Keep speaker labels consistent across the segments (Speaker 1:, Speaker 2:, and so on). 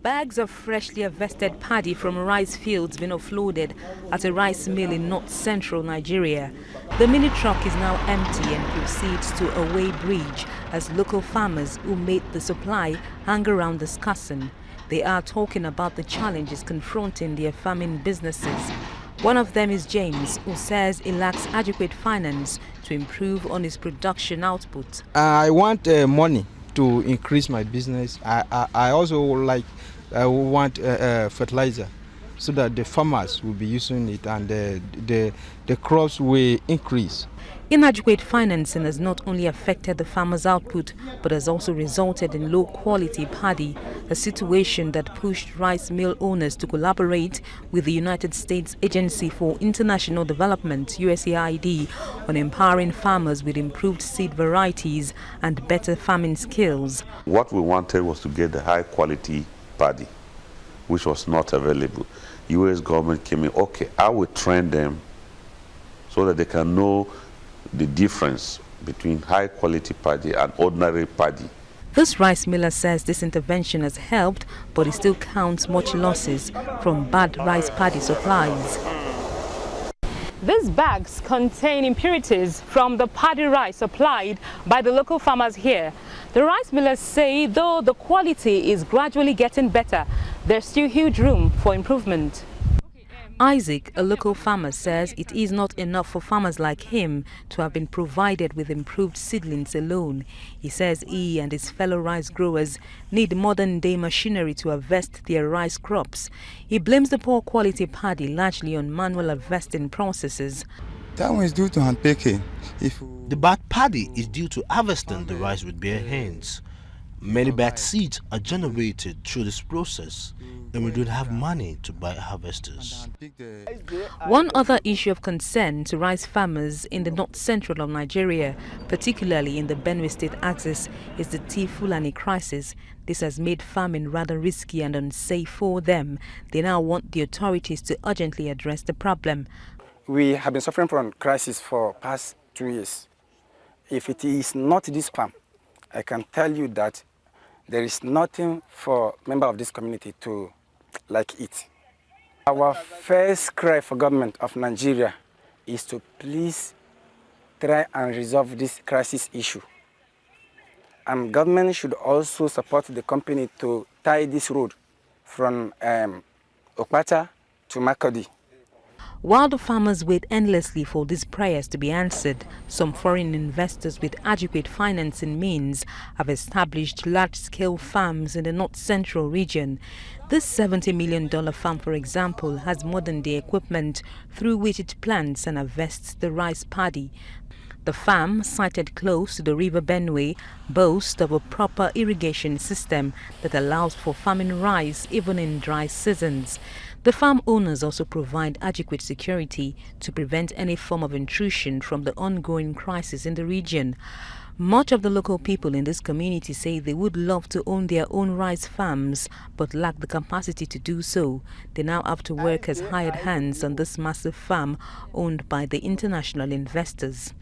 Speaker 1: Bags of freshly harvested paddy from rice fields been offloaded at a rice mill in north-central Nigeria. The mini truck is now empty and proceeds to Away Bridge as local farmers who made the supply hang around discussing. They are talking about the challenges confronting their farming businesses. One of them is James, who says he lacks adequate finance to improve on his production output.
Speaker 2: I want money to increase my business. I also want fertilizer so that the farmers will be using it and the crops will increase.
Speaker 1: Inadequate financing has not only affected the farmers' output but has also resulted in low-quality paddy, a situation that pushed rice mill owners to collaborate with the United States Agency for International Development (USAID) on empowering farmers with improved seed varieties and better farming skills.
Speaker 3: What we wanted was to get the high-quality paddy, which was not available. U.S. government came in, okay, I will train them so that they can know the difference between high-quality paddy and ordinary paddy.
Speaker 1: This rice miller says this intervention has helped, but he still counts much losses from bad rice paddy supplies. These bags contain impurities from the paddy rice supplied by the local farmers here. The rice millers say though the quality is gradually getting better, there's still huge room for improvement. Isaac, a local farmer, says it is not enough for farmers like him to have been provided with improved seedlings alone. He says he and his fellow rice growers need modern-day machinery to harvest their rice crops. He blames the poor quality paddy largely on manual harvesting processes.
Speaker 4: That one is due to hand picking.
Speaker 5: The bad paddy is due to harvesting the rice with bare hands. Many bad seeds are generated through this process, and we don't have money to buy harvesters.
Speaker 1: One other issue of concern to rice farmers in the north-central of Nigeria, particularly in the Benue State axis, is the tea Fulani crisis. This has made farming rather risky and unsafe for them. They now want the authorities to urgently address the problem.
Speaker 6: We have been suffering from crisis for past 2 years. If it is not this farm, I can tell you that there is nothing for members of this community to like it. Our first cry for government of Nigeria is to please try and resolve this crisis issue. And government should also support the company to tie this road from Okpata to Makurdi.
Speaker 1: While the farmers wait endlessly for these prayers to be answered, some foreign investors with adequate financing means have established large-scale farms in the north-central region. This $70 million farm, for example, has modern-day equipment through which it plants and harvests the rice paddy. The farm, sited close to the river Benue, boasts of a proper irrigation system that allows for farming rice even in dry seasons. The farm owners also provide adequate security to prevent any form of intrusion from the ongoing crisis in the region. Much of the local people in this community say they would love to own their own rice farms but lack the capacity to do so. They now have to work as hired hands on this massive farm owned by the international investors.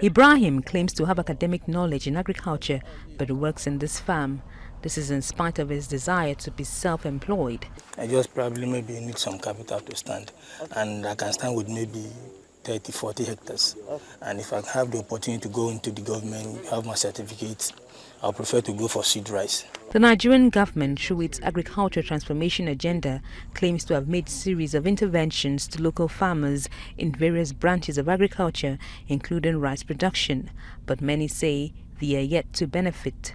Speaker 1: Ibrahim claims to have academic knowledge in agriculture but works in this farm. This is in spite of his desire to be self-employed.
Speaker 7: I just probably maybe need some capital to stand, and I can stand with maybe 30, 40 hectares. And if I have the opportunity to go into the government, have my certificates, I'll prefer to go for seed rice.
Speaker 1: The Nigerian government, through its agriculture transformation agenda, claims to have made a series of interventions to local farmers in various branches of agriculture, including rice production. But many say they are yet to benefit.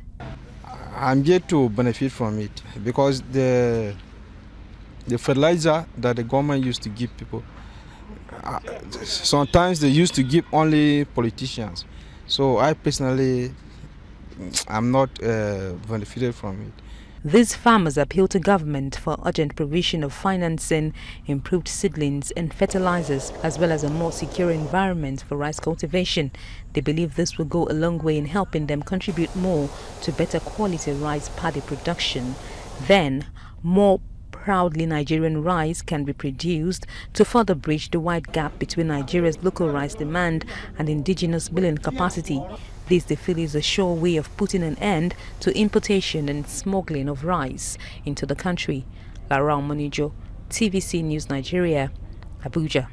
Speaker 2: I'm yet to benefit from it because the fertilizer that the government used to give people, sometimes they used to give only politicians. So I personally, I'm not benefited from it.
Speaker 1: These farmers appeal to government for urgent provision of financing, improved seedlings and fertilizers, as well as a more secure environment for rice cultivation. They believe this will go a long way in helping them contribute more to better quality rice paddy production. Then, more proudly Nigerian rice can be produced to further bridge the wide gap between Nigeria's local rice demand and indigenous milling capacity. This they feel is a sure way of putting an end to importation and smuggling of rice into the country. Lara Monijo, TVC News Nigeria, Abuja.